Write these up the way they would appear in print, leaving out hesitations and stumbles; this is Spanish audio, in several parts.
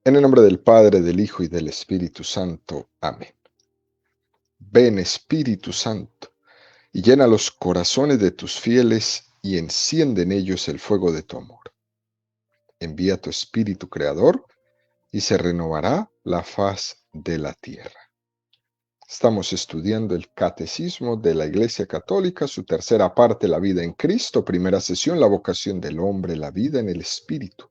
En el nombre del Padre, del Hijo y del Espíritu Santo. Amén. Ven, Espíritu Santo, y llena los corazones de tus fieles y enciende en ellos el fuego de tu amor. Envía tu Espíritu Creador y se renovará la faz de la tierra. Estamos estudiando el Catecismo de la Iglesia Católica, su tercera parte, la vida en Cristo, primera sesión, la vocación del hombre, la vida en el Espíritu.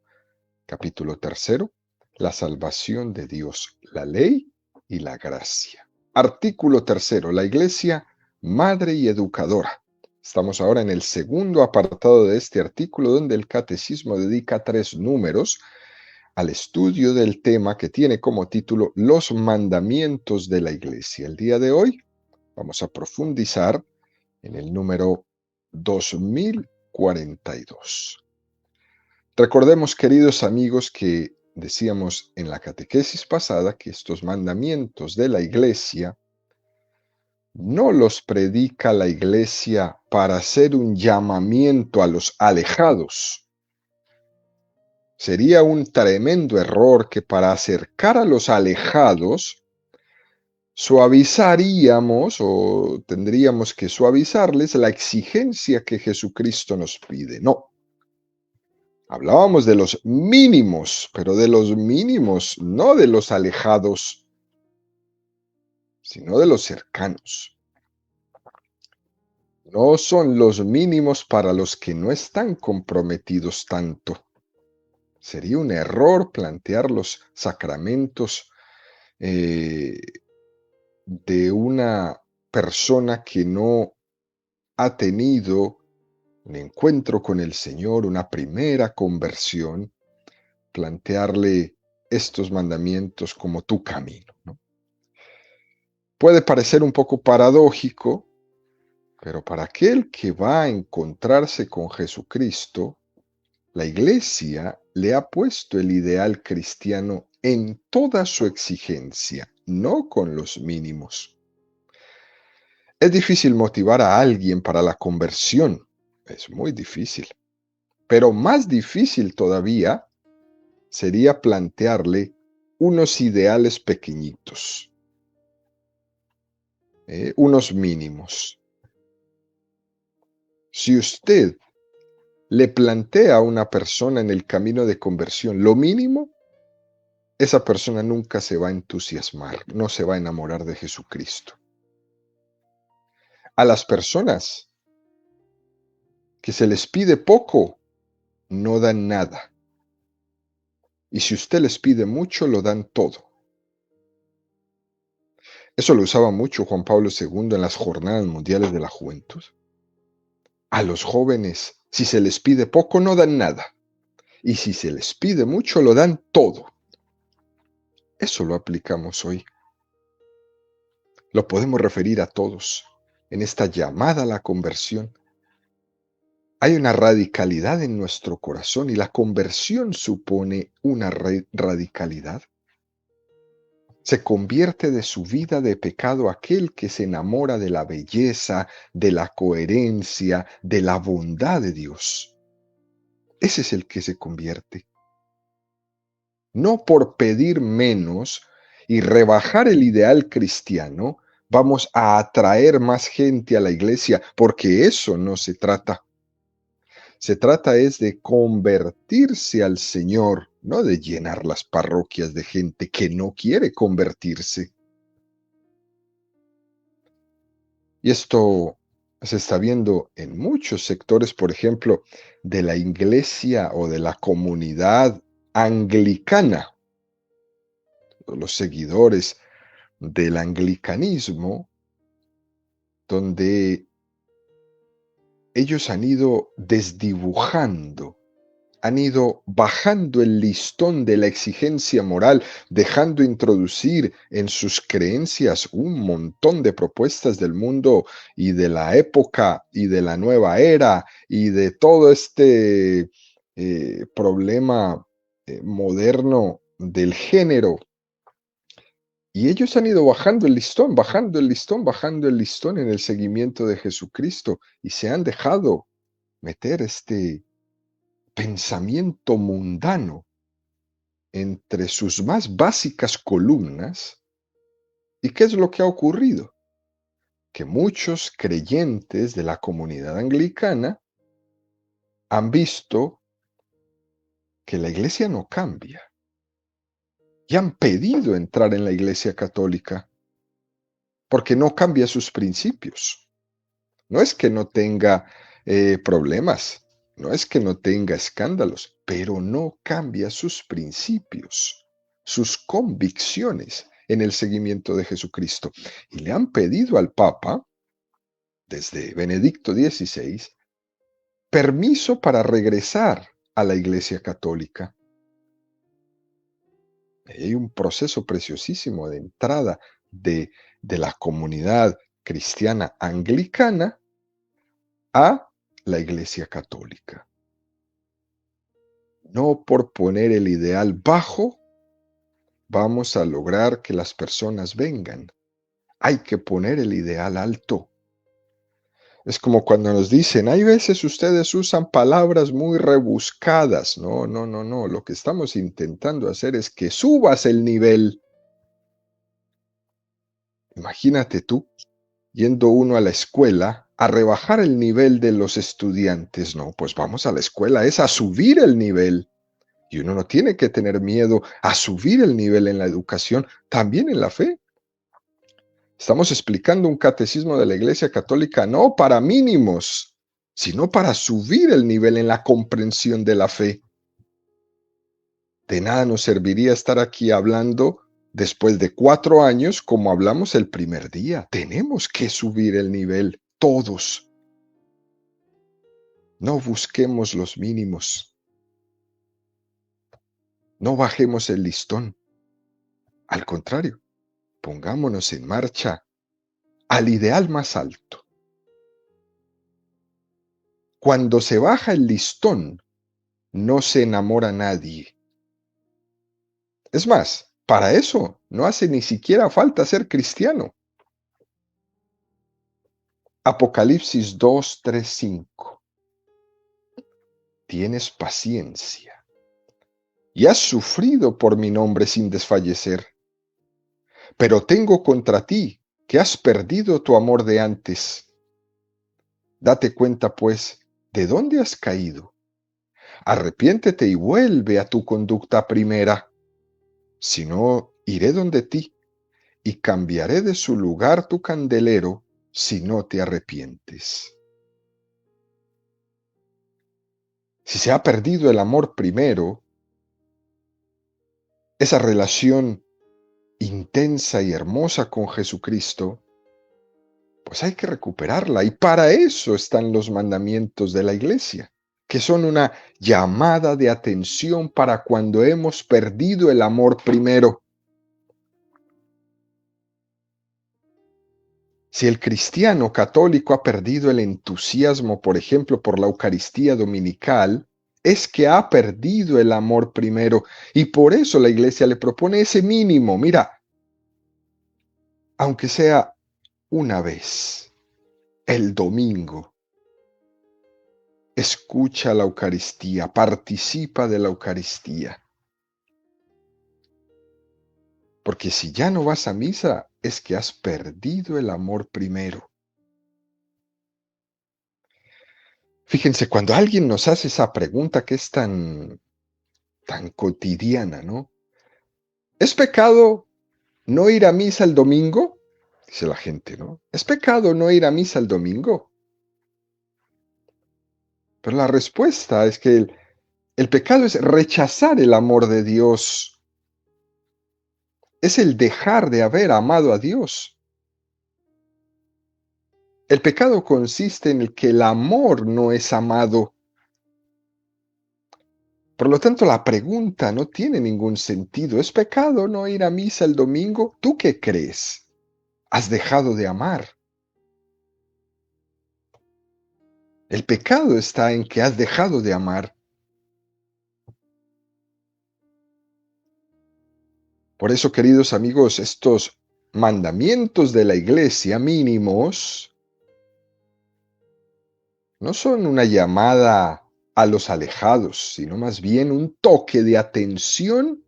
Capítulo tercero, la salvación de Dios, la ley y la gracia. Artículo tercero, la Iglesia, madre y educadora. Estamos ahora en el segundo apartado de este artículo, donde el Catecismo dedica 3 números al estudio del tema que tiene como título Los mandamientos de la Iglesia. El día de hoy vamos a profundizar en el número 2042. Recordemos, queridos amigos, que decíamos en la catequesis pasada que estos mandamientos de la Iglesia no los predica la Iglesia para hacer un llamamiento a los alejados. Sería un tremendo error que para acercar a los alejados suavizaríamos o tendríamos que suavizarles la exigencia que Jesucristo nos pide. No. Hablábamos de los mínimos, pero de los mínimos, no de los alejados, sino de los cercanos. No son los mínimos para los que no están comprometidos tanto. Sería un error plantear los sacramentos de una persona que no ha tenido un encuentro con el Señor, una primera conversión, plantearle estos mandamientos como tu camino, ¿no? Puede parecer un poco paradójico, pero para aquel que va a encontrarse con Jesucristo, la Iglesia le ha puesto el ideal cristiano en toda su exigencia, no con los mínimos. Es difícil motivar a alguien para la conversión, es muy difícil, pero más difícil todavía sería plantearle unos ideales pequeñitos, unos mínimos. Si usted le plantea a una persona en el camino de conversión lo mínimo, esa persona nunca se va a entusiasmar, no se va a enamorar de Jesucristo. A las personas que se les pide poco, no dan nada. Y si usted les pide mucho, lo dan todo. Eso lo usaba mucho Juan Pablo II en las Jornadas Mundiales de la Juventud. A los jóvenes, si se les pide poco, no dan nada. Y si se les pide mucho, lo dan todo. Eso lo aplicamos hoy. Lo podemos referir a todos en esta llamada a la conversión. Hay una radicalidad en nuestro corazón y la conversión supone una radicalidad. Se convierte de su vida de pecado aquel que se enamora de la belleza, de la coherencia, de la bondad de Dios. Ese es el que se convierte. No por pedir menos y rebajar el ideal cristiano, vamos a atraer más gente a la iglesia, porque eso no se trata. Se trata es de convertirse al Señor, no de llenar las parroquias de gente que no quiere convertirse. Y esto se está viendo en muchos sectores, por ejemplo, de la iglesia o de la comunidad anglicana. Los seguidores del anglicanismo, donde ellos han ido desdibujando, han ido bajando el listón de la exigencia moral, dejando introducir en sus creencias un montón de propuestas del mundo y de la época y de la nueva era y de todo este problema moderno del género. Y ellos han ido bajando el listón, bajando el listón, bajando el listón en el seguimiento de Jesucristo y se han dejado meter este pensamiento mundano entre sus más básicas columnas. ¿Y qué es lo que ha ocurrido? Que muchos creyentes de la comunidad anglicana han visto que la iglesia no cambia y han pedido entrar en la iglesia católica porque no cambia sus principios. No es que no tenga problemas, no es que no tenga escándalos, pero no cambia sus principios, sus convicciones en el seguimiento de Jesucristo. Y le han pedido al Papa, desde Benedicto XVI, permiso para regresar a la Iglesia Católica. Hay un proceso preciosísimo de entrada de la comunidad cristiana anglicana a la Iglesia Católica. No por poner el ideal bajo vamos a lograr que las personas vengan. Hay que poner el ideal alto. Es como cuando nos dicen, hay veces ustedes usan palabras muy rebuscadas. No, no, no, no. Lo que estamos intentando hacer es que subas el nivel. Imagínate tú, yendo uno a la escuela a rebajar el nivel de los estudiantes. No, pues vamos a la escuela, es a subir el nivel. Y uno no tiene que tener miedo a subir el nivel en la educación, también en la fe. Estamos explicando un catecismo de la Iglesia Católica no para mínimos, sino para subir el nivel en la comprensión de la fe. De nada nos serviría estar aquí hablando después de 4 años como hablamos el primer día. Tenemos que subir el nivel, todos. No busquemos los mínimos. No bajemos el listón. Al contrario, pongámonos en marcha al ideal más alto. Cuando se baja el listón, no se enamora nadie. Es más, para eso no hace ni siquiera falta ser cristiano. Apocalipsis 2, 3, 5. Tienes paciencia y has sufrido por mi nombre sin desfallecer. Pero tengo contra ti que has perdido tu amor de antes. Date cuenta, pues, de dónde has caído. Arrepiéntete y vuelve a tu conducta primera. Si no, iré donde ti y cambiaré de su lugar tu candelero si no te arrepientes. Si se ha perdido el amor primero, esa relación intensa y hermosa con Jesucristo, pues hay que recuperarla. Y para eso están los mandamientos de la iglesia, que son una llamada de atención para cuando hemos perdido el amor primero. Si el cristiano católico ha perdido el entusiasmo, por ejemplo, por la Eucaristía dominical, es que ha perdido el amor primero. Y por eso la iglesia le propone ese mínimo. Mira, aunque sea una vez, el domingo, escucha la Eucaristía, participa de la Eucaristía. Porque si ya no vas a misa, es que has perdido el amor primero. Fíjense, cuando alguien nos hace esa pregunta que es tan cotidiana, ¿no? ¿Es pecado no ir a misa el domingo? Dice la gente, ¿no? ¿Es pecado no ir a misa el domingo? Pero la respuesta es que el pecado es rechazar el amor de Dios. Es el dejar de haber amado a Dios. El pecado consiste en el que el amor no es amado. Por lo tanto, la pregunta no tiene ningún sentido. ¿Es pecado no ir a misa el domingo? ¿Tú qué crees? ¿Has dejado de amar? El pecado está en que has dejado de amar. Por eso, queridos amigos, estos mandamientos de la iglesia mínimos no son una llamada a los alejados, sino más bien un toque de atención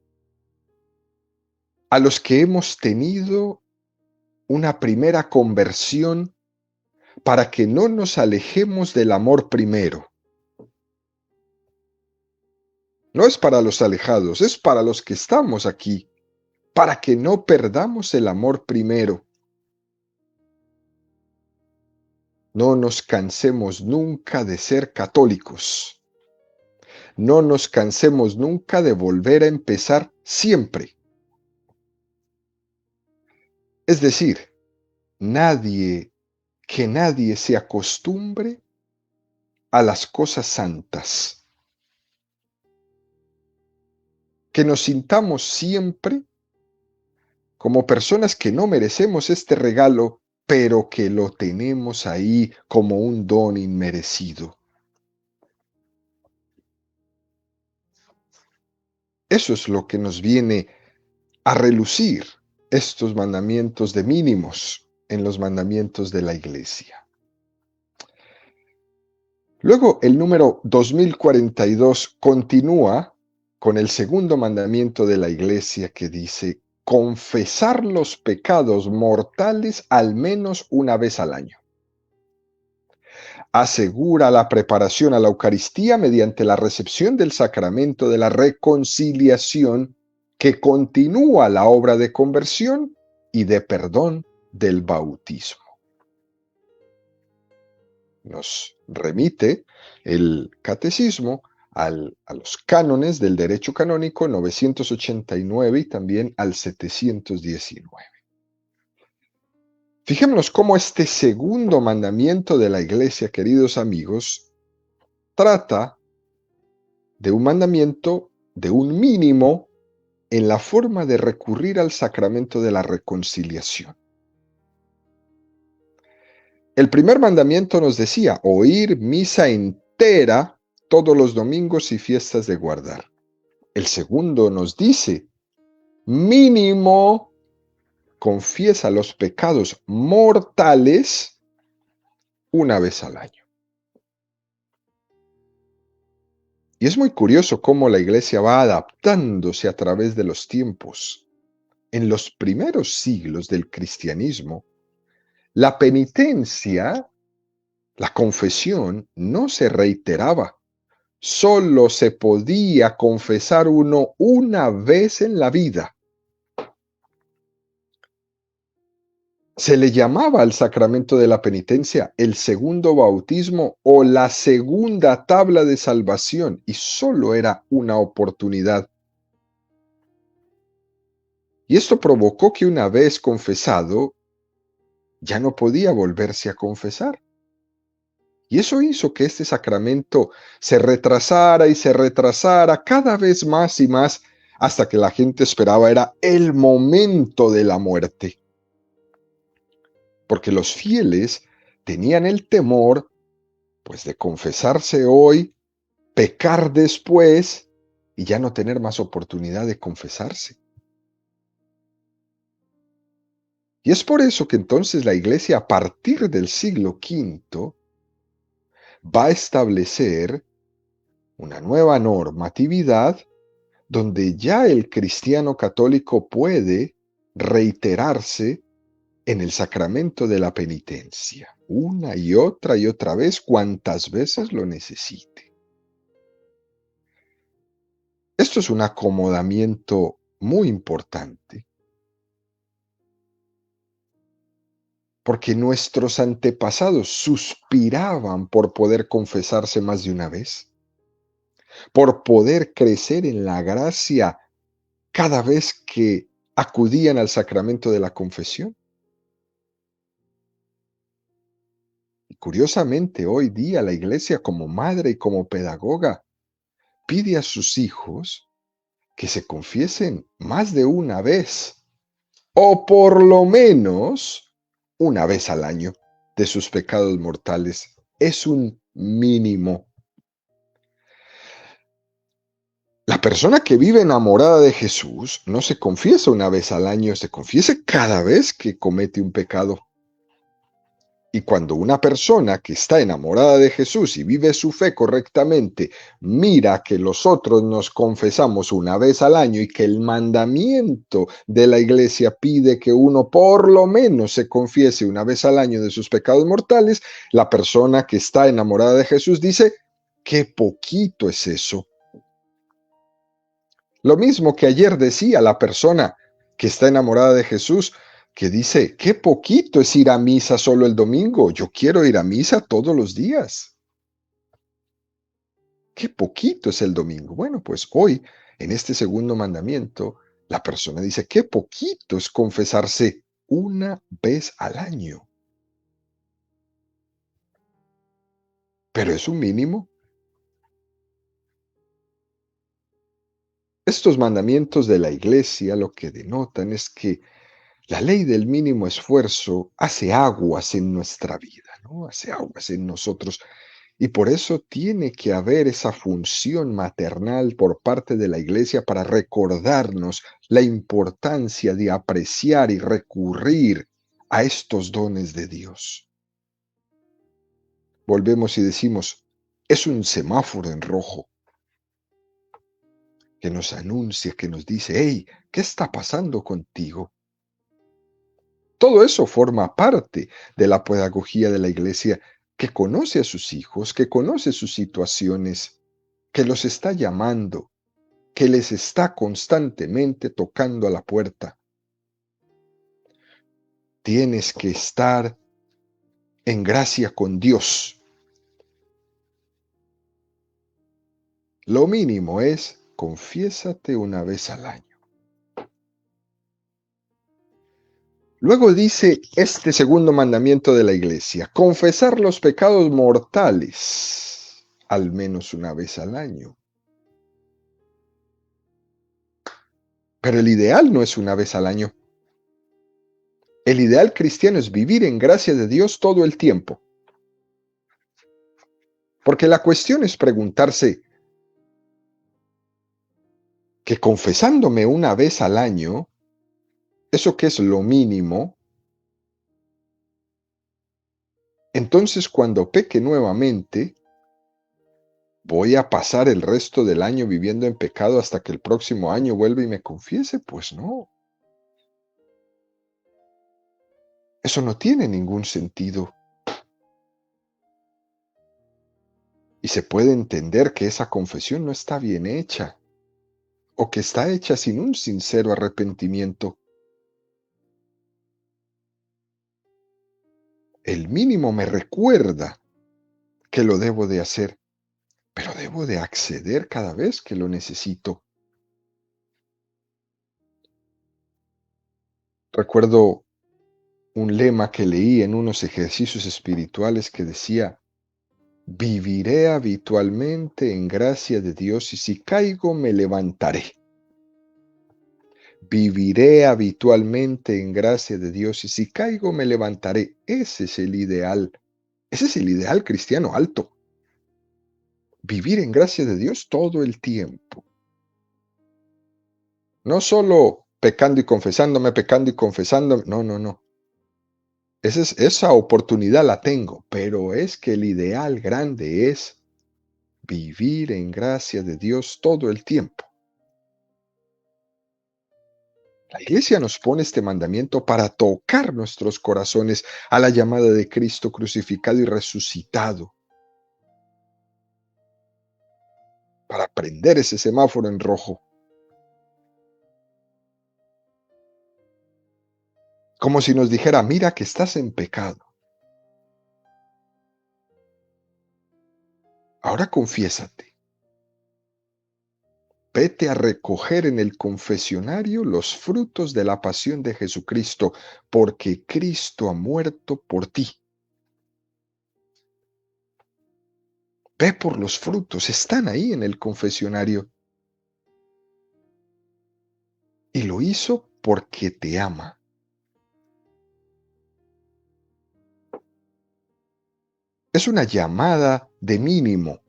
a los que hemos tenido una primera conversión para que no nos alejemos del amor primero. No es para los alejados, es para los que estamos aquí, para que no perdamos el amor primero. No nos cansemos nunca de ser católicos. No nos cansemos nunca de volver a empezar siempre. Es decir, que nadie se acostumbre a las cosas santas. Que nos sintamos siempre como personas que no merecemos este regalo, pero que lo tenemos ahí como un don inmerecido. Eso es lo que nos viene a relucir estos mandamientos de mínimos en los mandamientos de la Iglesia. Luego el número 2042 continúa con el segundo mandamiento de la Iglesia que dice: confesar los pecados mortales al menos una vez al año. Asegura la preparación a la Eucaristía mediante la recepción del sacramento de la reconciliación que continúa la obra de conversión y de perdón del bautismo. Nos remite el catecismo a los cánones del derecho canónico 989 y también al 719. Fijémonos cómo este segundo mandamiento de la Iglesia, queridos amigos, trata de un mandamiento, de un mínimo en la forma de recurrir al sacramento de la reconciliación. El primer mandamiento nos decía oír misa entera todos los domingos y fiestas de guardar. El segundo nos dice mínimo confiesa los pecados mortales una vez al año. Y es muy curioso cómo la Iglesia va adaptándose a través de los tiempos. En los primeros siglos del cristianismo, la penitencia, la confesión, no se reiteraba. Solo se podía confesar uno una vez en la vida. Se le llamaba al sacramento de la penitencia el segundo bautismo o la segunda tabla de salvación, y solo era una oportunidad. Y esto provocó que una vez confesado, ya no podía volverse a confesar. Y eso hizo que este sacramento se retrasara y se retrasara cada vez más y más, hasta que la gente esperaba era el momento de la muerte. Porque los fieles tenían el temor, pues, de confesarse hoy, pecar después y ya no tener más oportunidad de confesarse. Y es por eso que entonces la Iglesia, a partir del siglo V, va a establecer una nueva normatividad donde ya el cristiano católico puede reiterarse en el sacramento de la penitencia, una y otra vez, cuantas veces lo necesite. Esto es un acomodamiento muy importante, porque nuestros antepasados suspiraban por poder confesarse más de una vez, por poder crecer en la gracia cada vez que acudían al sacramento de la confesión. Y curiosamente, hoy día la Iglesia, como madre y como pedagoga, pide a sus hijos que se confiesen más de una vez, o por lo menos una vez al año, de sus pecados mortales. Es un mínimo. La persona que vive enamorada de Jesús no se confiesa una vez al año, se confiesa cada vez que comete un pecado. Y cuando una persona que está enamorada de Jesús y vive su fe correctamente, mira que los otros nos confesamos una vez al año y que el mandamiento de la iglesia pide que uno por lo menos se confiese una vez al año de sus pecados mortales, la persona que está enamorada de Jesús dice, qué poquito es eso. Lo mismo que ayer decía la persona que está enamorada de Jesús, que dice, qué poquito es ir a misa solo el domingo, yo quiero ir a misa todos los días. Qué poquito es el domingo. Bueno, pues hoy, en este segundo mandamiento, la persona dice, qué poquito es confesarse una vez al año. Pero es un mínimo. Estos mandamientos de la iglesia lo que denotan es que la ley del mínimo esfuerzo hace aguas en nuestra vida, ¿no? Hace aguas en nosotros. Y por eso tiene que haber esa función maternal por parte de la iglesia para recordarnos la importancia de apreciar y recurrir a estos dones de Dios. Volvemos y decimos, es un semáforo en rojo que nos anuncia, que nos dice, hey, ¿qué está pasando contigo? Todo eso forma parte de la pedagogía de la iglesia que conoce a sus hijos, que conoce sus situaciones, que los está llamando, que les está constantemente tocando a la puerta. Tienes que estar en gracia con Dios. Lo mínimo es confiésate una vez al año. Luego dice este segundo mandamiento de la iglesia, confesar los pecados mortales al menos una vez al año. Pero el ideal no es una vez al año. El ideal cristiano es vivir en gracia de Dios todo el tiempo. Porque la cuestión es preguntarse que confesándome una vez al año, eso que es lo mínimo, entonces cuando peque nuevamente, ¿voy a pasar el resto del año viviendo en pecado hasta que el próximo año vuelva y me confiese? Pues no. Eso no tiene ningún sentido. Y se puede entender que esa confesión no está bien hecha, o que está hecha sin un sincero arrepentimiento. El mínimo me recuerda que lo debo de hacer, pero debo de acceder cada vez que lo necesito. Recuerdo un lema que leí en unos ejercicios espirituales que decía, viviré habitualmente en gracia de Dios y si caigo me levantaré. Viviré habitualmente en gracia de Dios y si caigo me levantaré. Ese es el ideal. Ese es el ideal cristiano alto. Vivir en gracia de Dios todo el tiempo. No solo pecando y confesándome, pecando y confesándome. No, no, no. Esa oportunidad la tengo, pero es que el ideal grande es vivir en gracia de Dios todo el tiempo. La iglesia nos pone este mandamiento para tocar nuestros corazones a la llamada de Cristo crucificado y resucitado, para prender ese semáforo en rojo. Como si nos dijera, mira que estás en pecado. Ahora confiésate. Vete a recoger en el confesionario los frutos de la pasión de Jesucristo, porque Cristo ha muerto por ti. Ve por los frutos, están ahí en el confesionario. Y lo hizo porque te ama. Es una llamada de mínimo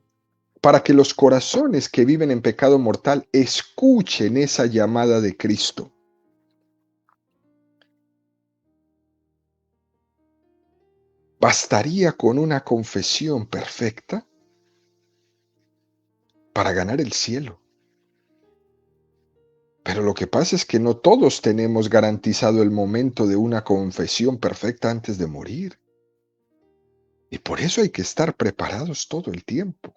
para que los corazones que viven en pecado mortal escuchen esa llamada de Cristo. Bastaría con una confesión perfecta para ganar el cielo. Pero lo que pasa es que no todos tenemos garantizado el momento de una confesión perfecta antes de morir. Y por eso hay que estar preparados todo el tiempo.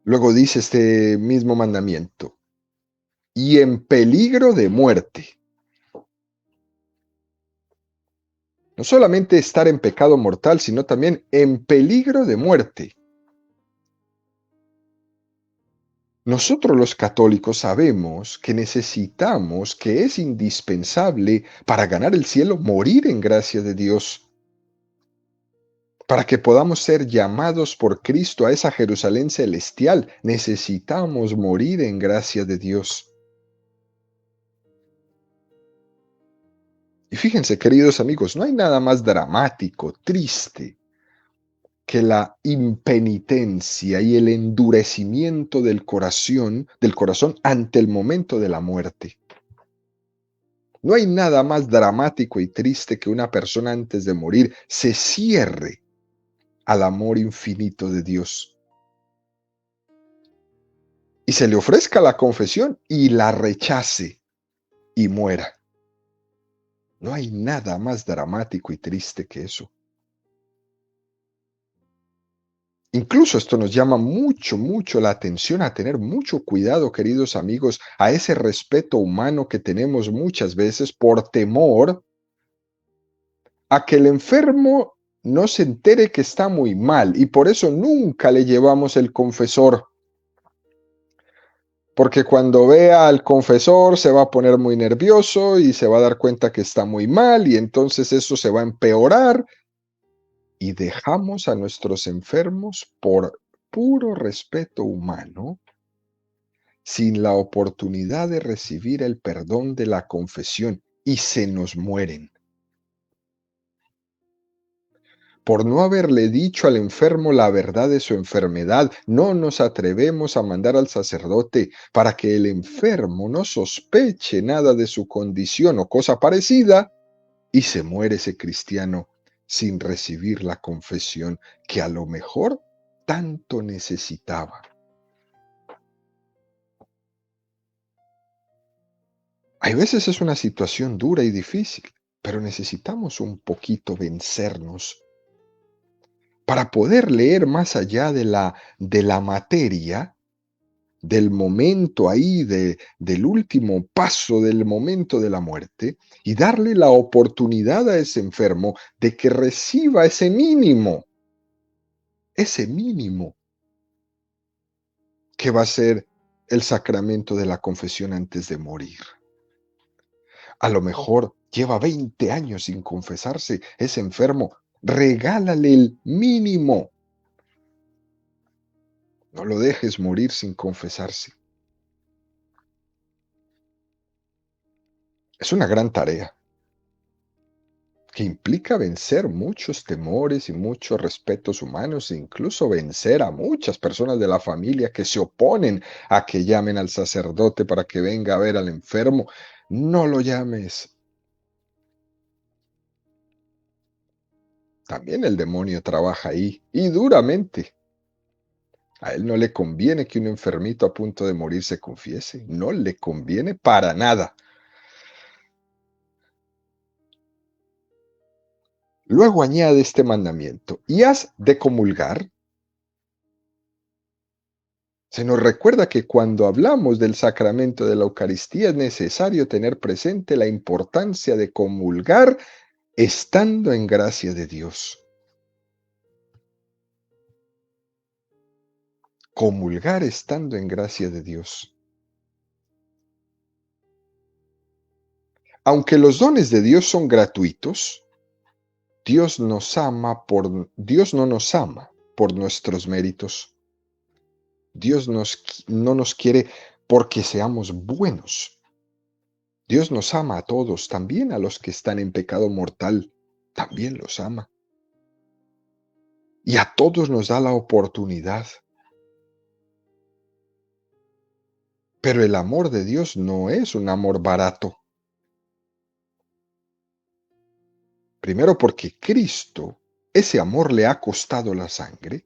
Luego dice este mismo mandamiento, y en peligro de muerte. No solamente estar en pecado mortal, sino también en peligro de muerte. Nosotros los católicos sabemos que necesitamos, que es indispensable para ganar el cielo, morir en gracia de Dios, para que podamos ser llamados por Cristo a esa Jerusalén celestial. Necesitamos morir en gracia de Dios. Y fíjense, queridos amigos, no hay nada más dramático, triste, que la impenitencia y el endurecimiento del corazón ante el momento de la muerte. No hay nada más dramático y triste que una persona antes de morir se cierre al amor infinito de Dios y se le ofrezca la confesión y la rechace y muera. No hay nada más dramático y triste que eso. Incluso esto nos llama mucho, mucho la atención a tener mucho cuidado, queridos amigos, a ese respeto humano que tenemos muchas veces por temor a que el enfermo no se entere que está muy mal y por eso nunca le llevamos el confesor. Porque cuando vea al confesor se va a poner muy nervioso y se va a dar cuenta que está muy mal y entonces eso se va a empeorar y dejamos a nuestros enfermos por puro respeto humano sin la oportunidad de recibir el perdón de la confesión y se nos mueren. Por no haberle dicho al enfermo la verdad de su enfermedad, no nos atrevemos a mandar al sacerdote para que el enfermo no sospeche nada de su condición o cosa parecida, y se muere ese cristiano sin recibir la confesión que a lo mejor tanto necesitaba. Hay veces es una situación dura y difícil, pero necesitamos un poquito vencernos para poder leer más allá de la materia, del momento ahí, del último paso del momento de la muerte, y darle la oportunidad a ese enfermo de que reciba ese mínimo que va a ser el sacramento de la confesión antes de morir. A lo mejor lleva 20 años sin confesarse ese enfermo. Regálale el mínimo. No lo dejes morir sin confesarse. Es una gran tarea que implica vencer muchos temores y muchos respetos humanos e incluso vencer a muchas personas de la familia que se oponen a que llamen al sacerdote para que venga a ver al enfermo. No lo llames. También el demonio trabaja ahí y duramente. A él no le conviene que un enfermito a punto de morir se confiese. No le conviene para nada. Luego añade este mandamiento, y has de comulgar. Se nos recuerda que cuando hablamos del sacramento de la Eucaristía es necesario tener presente la importancia de comulgar estando en gracia de Dios. Comulgar estando en gracia de Dios. Aunque los dones de Dios son gratuitos, Dios no nos ama por nuestros méritos. Dios no nos quiere porque seamos buenos. Dios nos ama a todos, también a los que están en pecado mortal, también los ama. Y a todos nos da la oportunidad. Pero el amor de Dios no es un amor barato. Primero porque Cristo, ese amor le ha costado la sangre.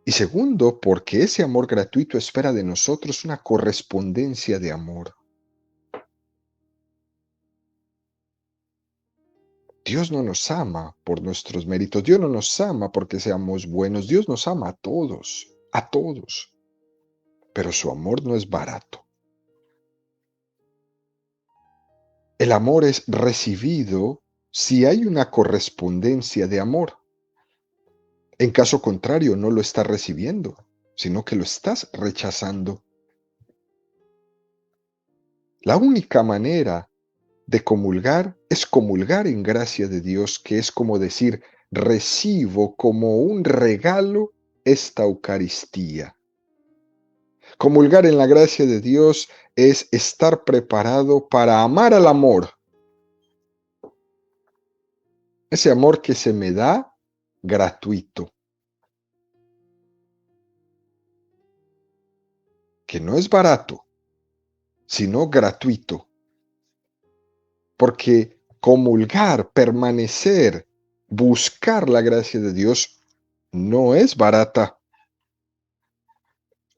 Y segundo, porque ese amor gratuito espera de nosotros una correspondencia de amor. Dios no nos ama por nuestros méritos, Dios no nos ama porque seamos buenos, Dios nos ama a todos, pero su amor no es barato. El amor es recibido si hay una correspondencia de amor. En caso contrario, no lo estás recibiendo, sino que lo estás rechazando. La única manera de comulgar es comulgar en gracia de Dios, que es como decir, recibo como un regalo esta Eucaristía. Comulgar en la gracia de Dios es estar preparado para amar al amor. Ese amor que se me da gratuito, que no es barato, sino gratuito. Porque comulgar, permanecer, buscar la gracia de Dios no es barata,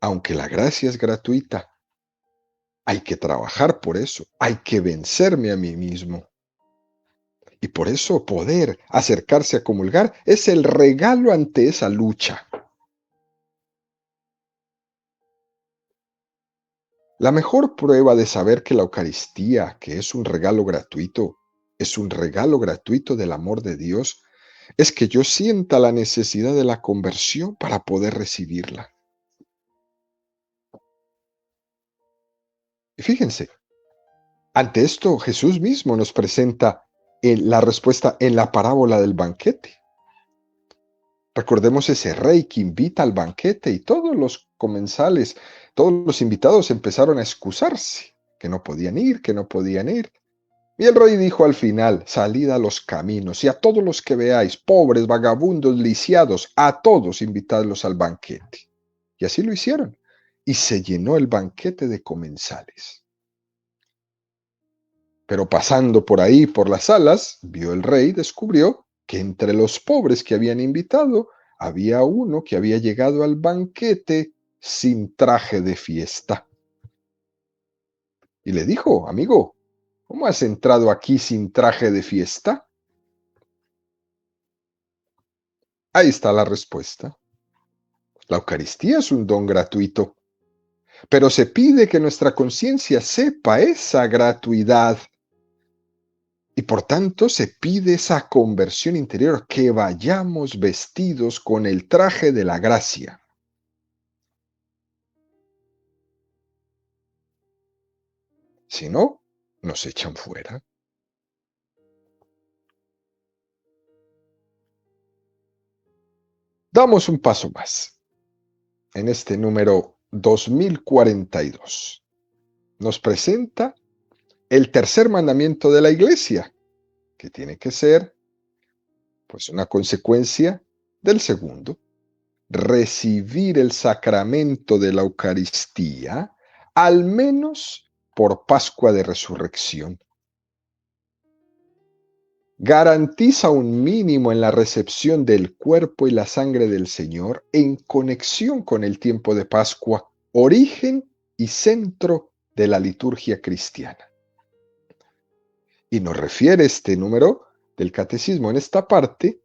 aunque la gracia es gratuita. Hay que trabajar por eso, hay que vencerme a mí mismo. Y por eso poder acercarse a comulgar es el regalo ante esa lucha. La mejor prueba de saber que la Eucaristía, que es un regalo gratuito, es un regalo gratuito del amor de Dios, es que yo sienta la necesidad de la conversión para poder recibirla. Y fíjense, ante esto Jesús mismo nos presenta la respuesta en la parábola del banquete. Recordemos ese rey que invita al banquete y todos los comensales, todos los invitados empezaron a excusarse, que no podían ir, que no podían ir. Y el rey dijo al final, salid a los caminos y a todos los que veáis, pobres, vagabundos, lisiados, a todos invitadlos al banquete. Y así lo hicieron. Y se llenó el banquete de comensales. Pero pasando por ahí, por las salas, vio el rey, descubrió que entre los pobres que habían invitado, había uno que había llegado al banquete sin traje de fiesta. Y le dijo, amigo, ¿cómo has entrado aquí sin traje de fiesta? Ahí está la respuesta. La Eucaristía es un don gratuito, pero se pide que nuestra conciencia sepa esa gratuidad. Y por tanto se pide esa conversión interior, que vayamos vestidos con el traje de la gracia. Si no, nos echan fuera. Damos un paso más. En este número 2042 nos presenta el tercer mandamiento de la Iglesia, que tiene que ser pues una consecuencia del segundo. Recibir el sacramento de la Eucaristía, al menos por Pascua de Resurrección. Garantiza un mínimo en la recepción del cuerpo y la sangre del Señor en conexión con el tiempo de Pascua, origen y centro de la liturgia cristiana. Y nos refiere este número del catecismo en esta parte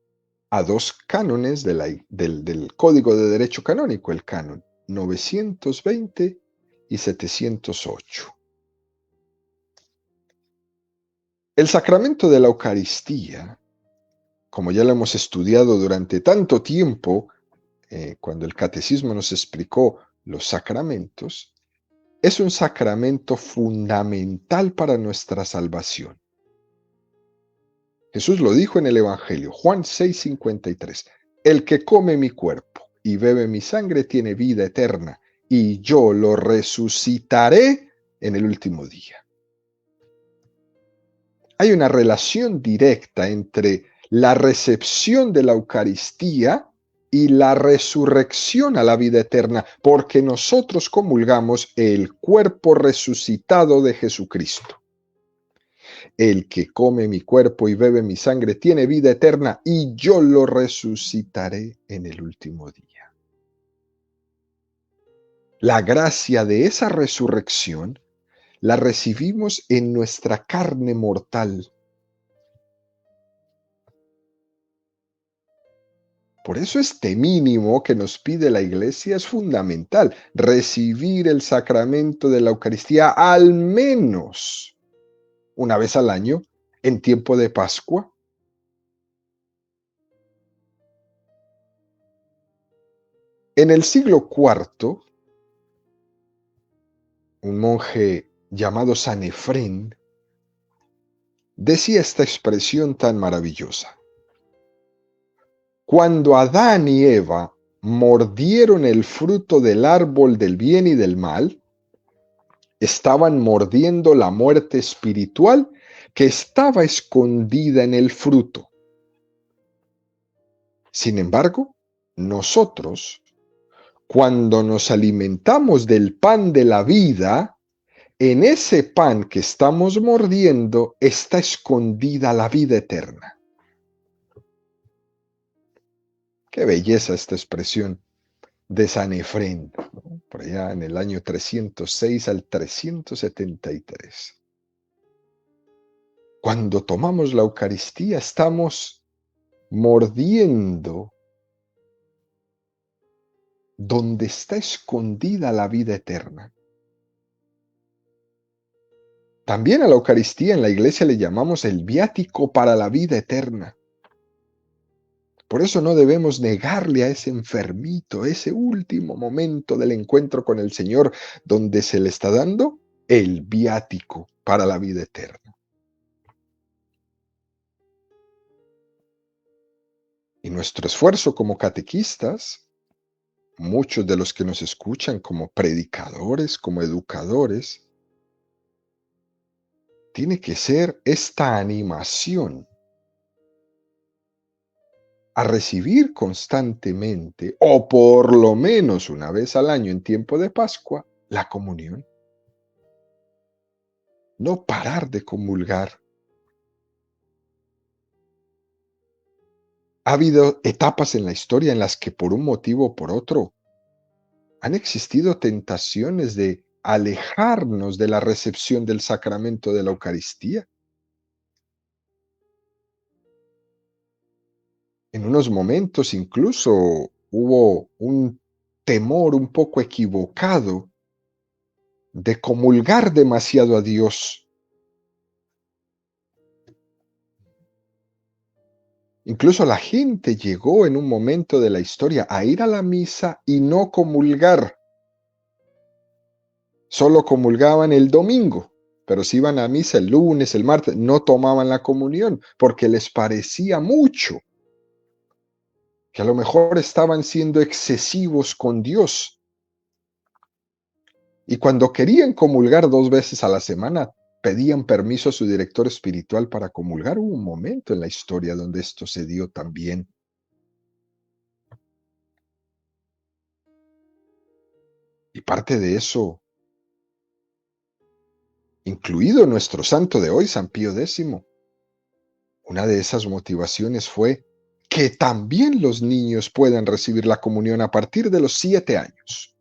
a dos cánones del Código de Derecho Canónico, el canon 920 y 708. El sacramento de la Eucaristía, como ya lo hemos estudiado durante tanto tiempo, cuando el catecismo nos explicó los sacramentos, es un sacramento fundamental para nuestra salvación. Jesús lo dijo en el Evangelio, Juan 6:53, el que come mi cuerpo y bebe mi sangre tiene vida eterna, y yo lo resucitaré en el último día. Hay una relación directa entre la recepción de la Eucaristía y la resurrección a la vida eterna, porque nosotros comulgamos el cuerpo resucitado de Jesucristo. El que come mi cuerpo y bebe mi sangre tiene vida eterna, y yo lo resucitaré en el último día. La gracia de esa resurrección la recibimos en nuestra carne mortal. Por eso este mínimo que nos pide la Iglesia es fundamental, recibir el sacramento de la Eucaristía al menos una vez al año en tiempo de Pascua. En el siglo IV, un monje llamado Sanefrén decía esta expresión tan maravillosa: cuando Adán y Eva mordieron el fruto del árbol del bien y del mal, estaban mordiendo la muerte espiritual que estaba escondida en el fruto. Sin embargo, nosotros, cuando nos alimentamos del pan de la vida, en ese pan que estamos mordiendo está escondida la vida eterna. Qué belleza esta expresión de Sanefrén, ¿no? Por allá en el año 306 al 373. Cuando tomamos la Eucaristía estamos mordiendo donde está escondida la vida eterna. También a la Eucaristía en la Iglesia le llamamos el viático para la vida eterna. Por eso no debemos negarle a ese enfermito ese último momento del encuentro con el Señor, donde se le está dando el viático para la vida eterna. Y nuestro esfuerzo como catequistas, muchos de los que nos escuchan como predicadores, como educadores, tiene que ser esta animación a recibir constantemente, o por lo menos una vez al año en tiempo de Pascua, la comunión. No parar de comulgar. Ha habido etapas en la historia en las que por un motivo o por otro han existido tentaciones de alejarnos de la recepción del sacramento de la Eucaristía. En unos momentos incluso hubo un temor un poco equivocado de comulgar demasiado a Dios. Incluso la gente llegó en un momento de la historia a ir a la misa y no comulgar. Solo comulgaban el domingo, pero si iban a misa el lunes, el martes, no tomaban la comunión porque les parecía mucho, que a lo mejor estaban siendo excesivos con Dios. Y cuando querían comulgar 2 veces a la semana, pedían permiso a su director espiritual para comulgar. Hubo un momento en la historia donde esto se dio también. Y parte de eso, incluido nuestro santo de hoy, San Pío X, una de esas motivaciones fue que también los niños puedan recibir la comunión a partir de los 7 años.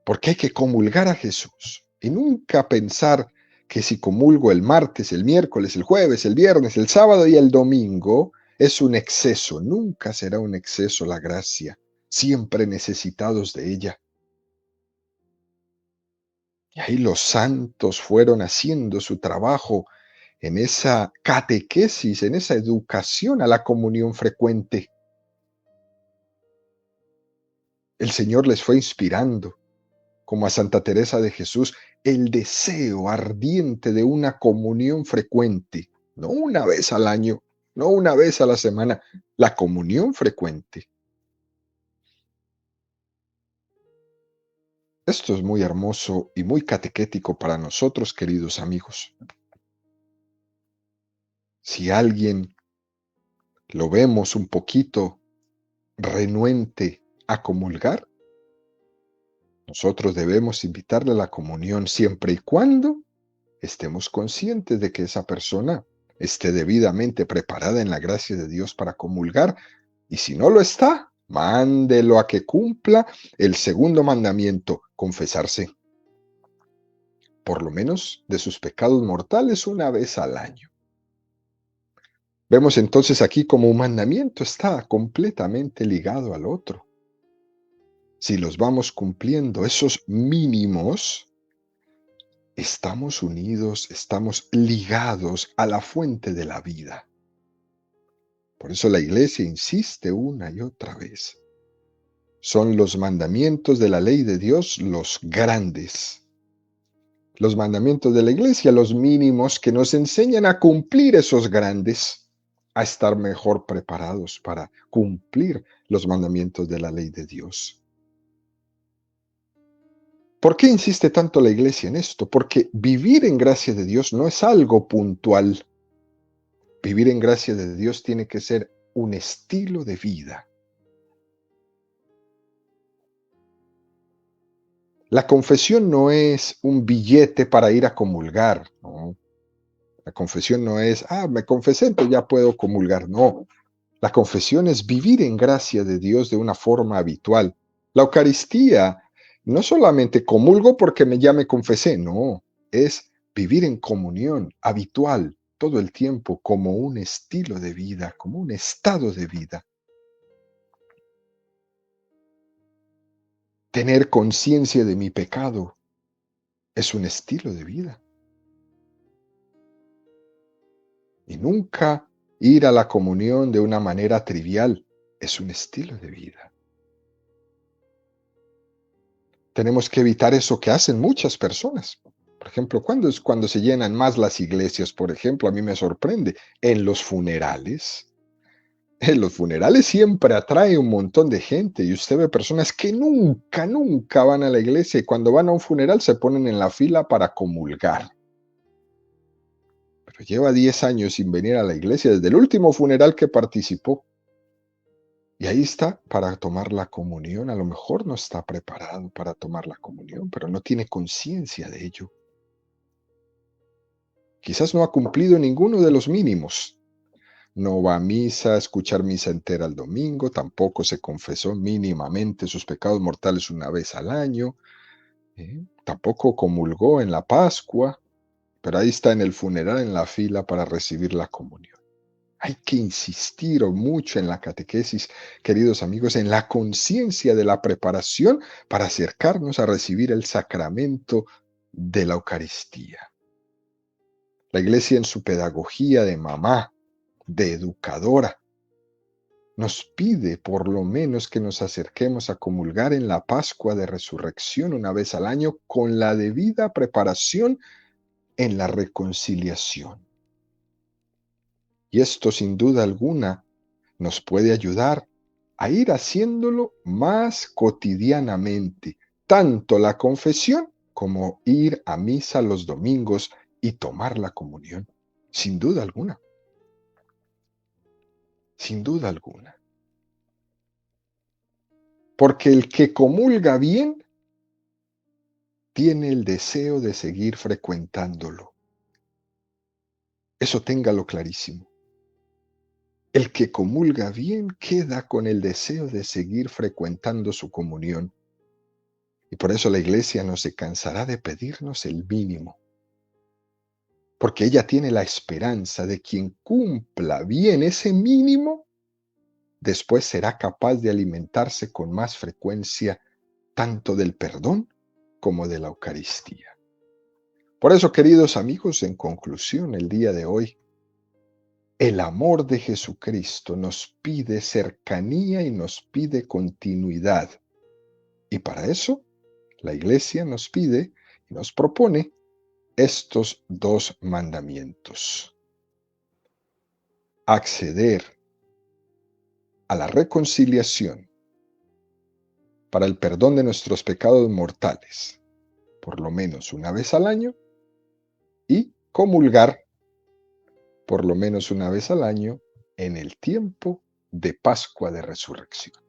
Porque hay que comulgar a Jesús y nunca pensar que si comulgo el martes, el miércoles, el jueves, el viernes, el sábado y el domingo, es un exceso. Nunca será un exceso la gracia, siempre necesitados de ella. Y ahí los santos fueron haciendo su trabajo en esa catequesis, en esa educación a la comunión frecuente. El Señor les fue inspirando, como a Santa Teresa de Jesús, el deseo ardiente de una comunión frecuente, no una vez al año, no una vez a la semana, la comunión frecuente. Esto es muy hermoso y muy catequético para nosotros, queridos amigos. Si alguien lo vemos un poquito renuente a comulgar, Nosotros debemos invitarle a la comunión siempre y cuando estemos conscientes de que esa persona esté debidamente preparada en la gracia de Dios para comulgar, y si no lo está, mándelo a que cumpla el segundo mandamiento, confesarse, por lo menos de sus pecados mortales una vez al año. Vemos entonces aquí como un mandamiento está completamente ligado al otro. Si los vamos cumpliendo, esos mínimos, estamos unidos, estamos ligados a la fuente de la vida. Por eso la iglesia insiste una y otra vez. Son los mandamientos de la ley de Dios los grandes. Los mandamientos de la iglesia los mínimos que nos enseñan a cumplir esos grandes, a estar mejor preparados para cumplir los mandamientos de la ley de Dios. ¿Por qué insiste tanto la iglesia en esto? Porque vivir en gracia de Dios no es algo puntual. Vivir en gracia de Dios tiene que ser un estilo de vida. La confesión no es un billete para ir a comulgar, ¿no? La confesión no es, me confesé, entonces ya puedo comulgar. No, la confesión es vivir en gracia de Dios de una forma habitual. La Eucaristía no solamente comulgo porque ya me confesé, no, es vivir en comunión habitual todo el tiempo como un estilo de vida, como un estado de vida. Tener conciencia de mi pecado es un estilo de vida. Y nunca ir a la comunión de una manera trivial es un estilo de vida. Tenemos que evitar eso que hacen muchas personas. Por ejemplo, ¿cuándo es cuando se llenan más las iglesias? Por ejemplo, a mí me sorprende, en los funerales. En los funerales siempre atrae un montón de gente y usted ve personas que nunca van a la iglesia y cuando van a un funeral se ponen en la fila para comulgar. Pero lleva 10 años sin venir a la iglesia desde el último funeral que participó. Y ahí está para tomar la comunión. A lo mejor no está preparado para tomar la comunión, pero no tiene conciencia de ello. Quizás no ha cumplido ninguno de los mínimos. No va a misa, a escuchar misa entera el domingo, tampoco se confesó mínimamente sus pecados mortales una vez al año, tampoco comulgó en la Pascua, pero ahí está en el funeral en la fila para recibir la comunión. Hay que insistir mucho en la catequesis, queridos amigos, en la conciencia de la preparación para acercarnos a recibir el sacramento de la Eucaristía. La Iglesia en su pedagogía de mamá, de educadora, nos pide por lo menos que nos acerquemos a comulgar en la Pascua de Resurrección una vez al año con la debida preparación en la reconciliación. Y esto sin duda alguna nos puede ayudar a ir haciéndolo más cotidianamente, tanto la confesión como ir a misa los domingos y tomar la comunión, sin duda alguna, sin duda alguna. Porque el que comulga bien tiene el deseo de seguir frecuentándolo. Eso téngalo clarísimo. El que comulga bien queda con el deseo de seguir frecuentando su comunión. Y por eso la iglesia no se cansará de pedirnos el mínimo. Porque ella tiene la esperanza de quien cumpla bien ese mínimo, después será capaz de alimentarse con más frecuencia tanto del perdón como de la Eucaristía. Por eso, queridos amigos, en conclusión, el día de hoy, el amor de Jesucristo nos pide cercanía y nos pide continuidad. Y para eso, la Iglesia nos pide y nos propone estos dos mandamientos. Acceder a la reconciliación para el perdón de nuestros pecados mortales, por lo menos una vez al año, y comulgar por lo menos una vez al año en el tiempo de Pascua de Resurrección.